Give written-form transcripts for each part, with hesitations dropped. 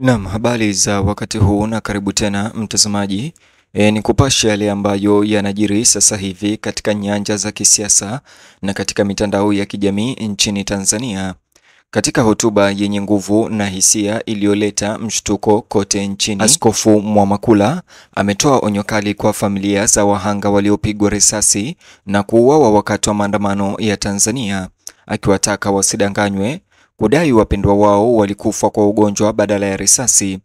Naam, habari za wakati huu na karibu tena mtazamaji. Ni kupasha yale ambayo yanajiri sasa hivi katika nyanja za kisiasa na katika mitandao ya kijamii nchini Tanzania. Katika hotuba yenye nguvu na hisia iliyoleta mshtuko kote nchini, Askofu Mwamakula ametoa onyo kali kwa familia za wahanga waliopigwa risasi na kuuawa wakati wa maandamano ya Tanzania, akiwataka wasidanganywe kudai wapendwa wao walikufa kwa ugonjwa badala ya risasi.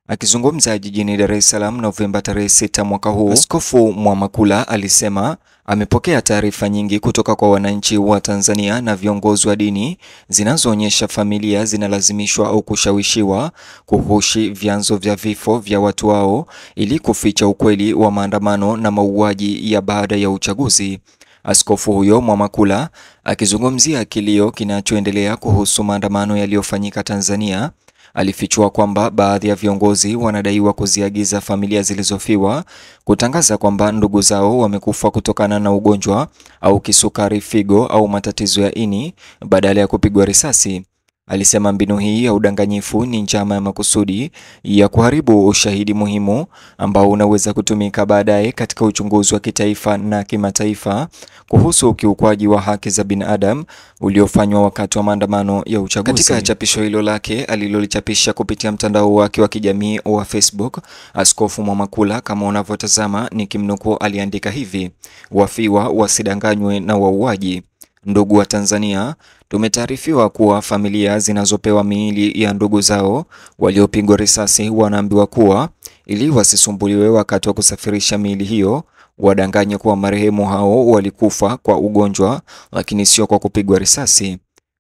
Akizungumza jijini Dar es Salaam Novemba tarehe 6 mwaka huu, Askofu Mwamakula alisema amepokea taarifa nyingi kutoka kwa wananchi wa Tanzania na viongozi wa dini zinazoonyesha familia zinalazimishwa au kushawishiwa kuhushi vyanzo vya vifo vya watu wao ili kuficha ukweli wa maandamano na mauaji ya baada ya uchaguzi. Askofu huyo Mwamakula akizungumzia kilio kinachoendelea kuhusu maandamano yaliyofanyika Tanzania, alifichua kwamba baadhi ya viongozi wanadaiwa kuziagiza familia zilizofiwa kutangaza kwamba ndugu zao wamekufa kutokana na ugonjwa au kisukari, figo au matatizo ya ini badala ya kupigwa risasi. Alisema mbinu hii ya udanganyifu ni njama ya makusudi ya kuharibu ushahidi muhimu ambao unaweza kutumika baadaye katika uchunguzi wa kitaifa na kimataifa kuhusu ukiukwaji wa haki za binadamu uliofanywa wakati wa maandamano ya uchaguzi. Katika chapisho hilo lake alilolichapisha kupitia mtandao wake wa kijamii wa Facebook, Askofu Mwamakula, kama unavyotazama nikimnukuu, aliandika hivi: wafiwa wasidanganywe na wauaji. Ndugu wa Tanzania, tumetaarifiwa kuwa familia zinazopewa miili ya ndugu zao waliopigwa risasi wanaambiwa kuwa ili wasisumbuliwe wakati wa kusafirisha miili hiyo, wadanganye kuwa marehemu hao walikufa kwa ugonjwa lakini sio kwa kupigwa risasi.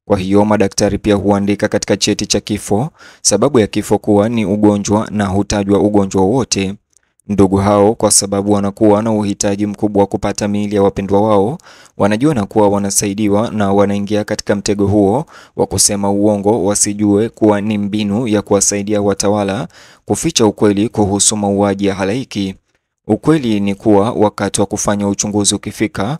Kwa hiyo madaktari pia huandika katika cheti cha kifo sababu ya kifo kuwa ni ugonjwa na hutajwa ugonjwa wote. Ndugu hao, kwa sababu wanakuwa na uhitaji mkubwa wa kupata miili ya wapendwa wao, wanajua na kuwa wanasaidiwa na wanaingia katika mtego huo wa kusema uongo, wasijue kuwa ni mbinu ya kuwasaidia watawala kuficha ukweli kuhusu mauaji ya halaiki. Ukweli ni kuwa wakati wa kufanya uchunguzi ukifika,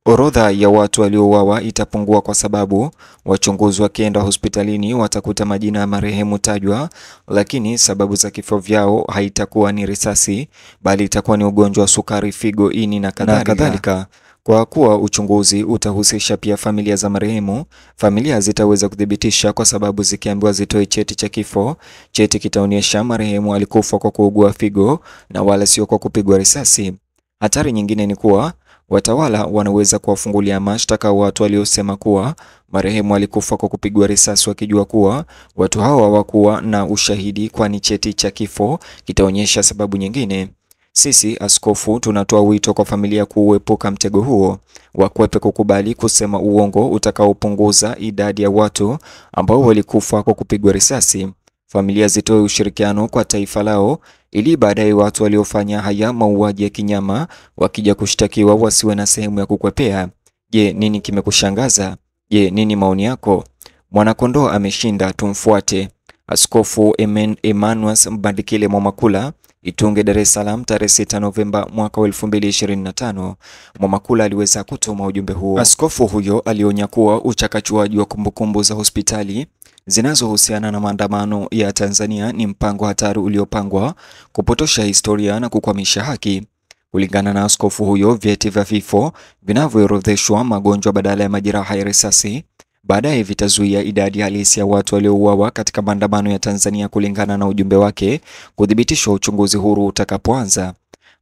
orodha ya watu waliouawa itapungua kwa sababu wachunguzi wakienda hospitalini watakuta majina ya marehemu tajwa, lakini sababu za kifo vyao haitakuwa ni risasi bali itakuwa ni ugonjwa wa sukari, figo, ini na kadhalika. Kwa kuwa uchunguzi utahusisha pia familia za marehemu, familia zitaweza kudhibitisha kwa sababu zikiambiwa zitoe cheti cha kifo, cheti kitaonyesha marehemu alikufa kwa kuugua figo na wala sio kwa kupigwa risasi. Hatari nyingine ni kuwa watawala wanaweza kuwafungulia mashtaka watu waliosema kuwa marehemu alikufa kwa kupigwa risasi wakijua kuwa watu hao hawakuwa na ushahidi, kwani cheti cha kifo kitaonyesha sababu nyingine. Sisi askofu tunatoa wito kwa familia kuepuka mtego huo, wakwepe kukubali kusema uongo utakaopunguza idadi ya watu ambao walikufa kwa kupigwa risasi. Familia zitoe ushirikiano kwa taifa lao ili baadaye watu waliofanya haya mauaji ya kinyama wakija kushtakiwa wasiwe na sehemu ya kukwepea. Je, nini kimekushangaza? Je, nini maoni yako? Mwanakondoo ameshinda, tumfuate. Askofu Emmanuel Mbandikile Mwamakula, Itunge, Dar es Salaam, tarehe 6 Novemba mwaka 2025. Mwamakula aliweza kutuma ujumbe huo. Askofu huyo alionya kuwa uchakachuaji wa kumbukumbu za hospitali zinazohusiana na maandamano ya Tanzania ni mpango hatari uliopangwa kupotosha historia na kukwamisha haki. Kulingana na askofu huyo, vyeti vya vifo vinavyoorodheshwa magonjwa badala ya majeraha ya risasi baadaye vitazuia idadi halisi ya watu waliouawa katika maandamano ya Tanzania, kulingana na ujumbe wake, kuthibitishwa uchunguzi huru utakapoanza.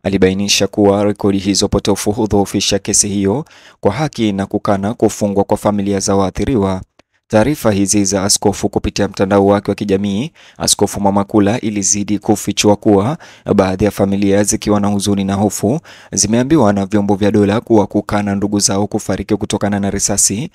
Alibainisha kuwa rekodi hizo potofu hudhoofisha kesi hiyo kwa haki na kukana kufungwa kwa familia za waathiriwa. Taarifa hizi za askofu kupitia mtandao wake wa kijamii, Askofu Mwamakula, ilizidi kufichua kuwa baadhi ya familia zikiwa na huzuni na hofu zimeambiwa na vyombo vya dola kuwa kukana ndugu zao kufariki kutokana na risasi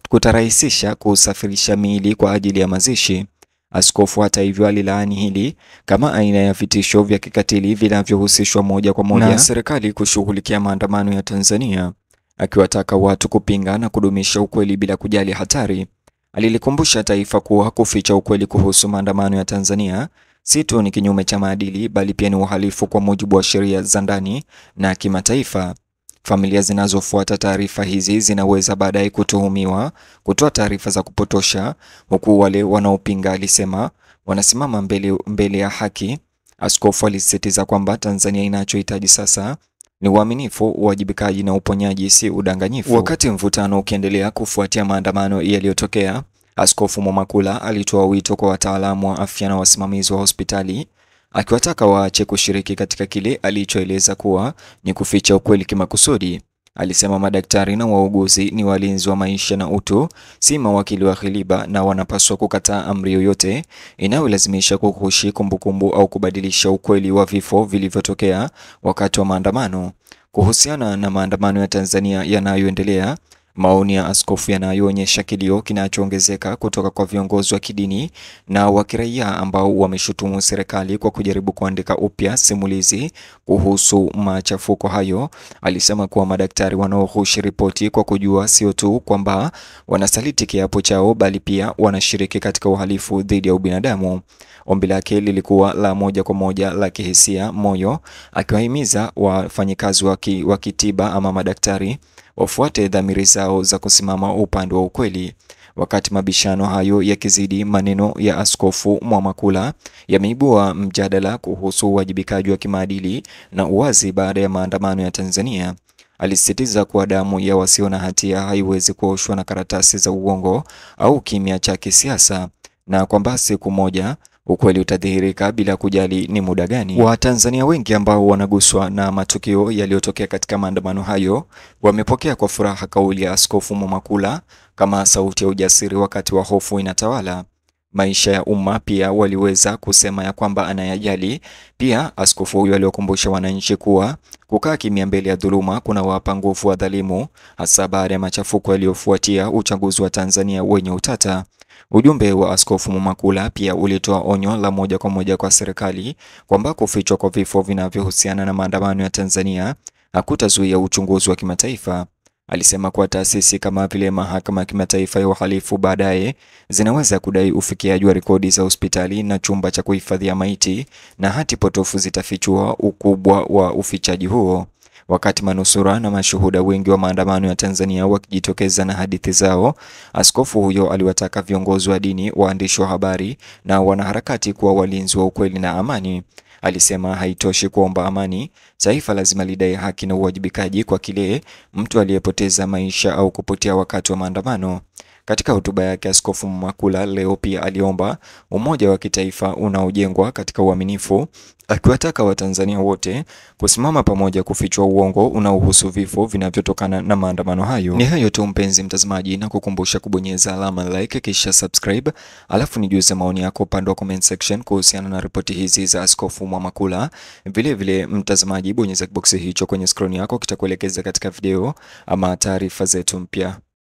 kutarahisisha kusafirisha miili kwa ajili ya mazishi. Askofu hata hivyo alilaani hili kama aina ya vitisho vya kikatili vinavyohusishwa moja kwa moja na serikali kushughulikia maandamano ya Tanzania, akiwataka watu kupinga na kudumisha ukweli bila kujali hatari. Alilikumbusha taifa kuwa kuficha ukweli kuhusu maandamano ya Tanzania si tu ni kinyume cha maadili bali pia ni uhalifu kwa mujibu wa sheria za ndani na kimataifa. Familia zinazofuata taarifa hizi zinaweza baadaye kutuhumiwa kutoa taarifa za kupotosha, huku wale wanaopinga, alisema, wanasimama mbele ya haki. Askofu alisisitiza kwamba Tanzania inachohitaji sasa ni uaminifu, uwajibikaji na uponyaji, si udanganyifu. Wakati mvutano ukiendelea kufuatia maandamano yaliyotokea, Askofu Mwamakula alitoa wito kwa wataalamu wa afya na wasimamizi wa hospitali, akiwataka waache kushiriki katika kile alichoeleza kuwa ni kuficha ukweli kimakusudi. Alisema madaktari na wauguzi ni walinzi wa maisha na utu, si mawakili wa ghiliba, na wanapaswa kukataa amri yoyote inayolazimisha kukushi kumbukumbu au kubadilisha ukweli wa vifo vilivyotokea wakati wa maandamano. Kuhusiana na maandamano ya Tanzania yanayoendelea, maoni ya askofu yanayoonyesha kilio kinachoongezeka kutoka kwa viongozi wa kidini na wa kiraia ambao wameshutumu serikali kwa kujaribu kuandika upya simulizi kuhusu machafuko hayo. Alisema kuwa madaktari wanaohushi ripoti kwa kujua sio tu kwamba wanasaliti kiapo chao, bali pia wanashiriki katika uhalifu dhidi ya ubinadamu. Ombi lake lilikuwa la moja kwa moja la kihisia moyo, akiwahimiza wafanyikazi wa kitiba ama madaktari wafuate dhamiri zao za kusimama upande wa ukweli. Wakati mabishano hayo yakizidi, maneno ya Askofu Mwamakula yameibua mjadala kuhusu uwajibikaji wa kimaadili na uwazi baada ya maandamano ya Tanzania. Alisisitiza kuwa damu ya wasio na hatia haiwezi kuoshwa na karatasi za uongo au kimya cha kisiasa, na kwamba siku moja ukweli utadhihirika bila kujali ni muda gani. Watanzania wengi ambao wanaguswa na matukio yaliyotokea katika maandamano hayo wamepokea kwa furaha kauli ya Askofu Mwamakula kama sauti ya ujasiri wakati wa hofu inatawala maisha ya umma. Pia waliweza kusema ya kwamba anayajali. Pia askofu huyo aliokumbusha wananchi kuwa kukaa kimya mbele ya dhuluma kuna wapa nguvu wadhalimu, hasa baada ya machafuko yaliyofuatia uchaguzi wa Tanzania wenye utata. Ujumbe wa Askofu Mwamakula pia ulitoa onyo la moja kwa moja kwa serikali kwamba kufichwa kwa vifo vinavyohusiana na maandamano ya Tanzania hakutazuia uchunguzi wa kimataifa. Alisema kuwa taasisi kama vile Mahakama ya Kimataifa ya Uhalifu baadaye zinaweza kudai ufikiaji wa rekodi za hospitali na chumba cha kuhifadhia maiti, na hati potofu zitafichua ukubwa wa ufichaji huo. Wakati manusura na mashuhuda wengi wa maandamano ya Tanzania wakijitokeza na hadithi zao, askofu huyo aliwataka viongozi wa dini, waandishi wa habari na wanaharakati kuwa walinzi wa ukweli na amani. Alisema haitoshi kuomba amani, taifa lazima lidai haki na uwajibikaji kwa kile mtu aliyepoteza maisha au kupotea wakati wa maandamano. Katika hotuba yake, Askofu Mwamakula leo pia aliomba umoja wa kitaifa unaojengwa katika uaminifu, akiwataka Watanzania wote kusimama pamoja kufichua uongo unaohusu vifo vinavyotokana na maandamano hayo. Ni hayo tu mpenzi mtazamaji, na kukumbusha kubonyeza alama like kisha subscribe, alafu nijuze maoni yako upande wa comment section kuhusiana na ripoti hizi za Askofu Mwamakula. Vile vile mtazamaji, bonyeza box hicho kwenye screen yako, kitakuelekeza katika video ama taarifa zetu mpya.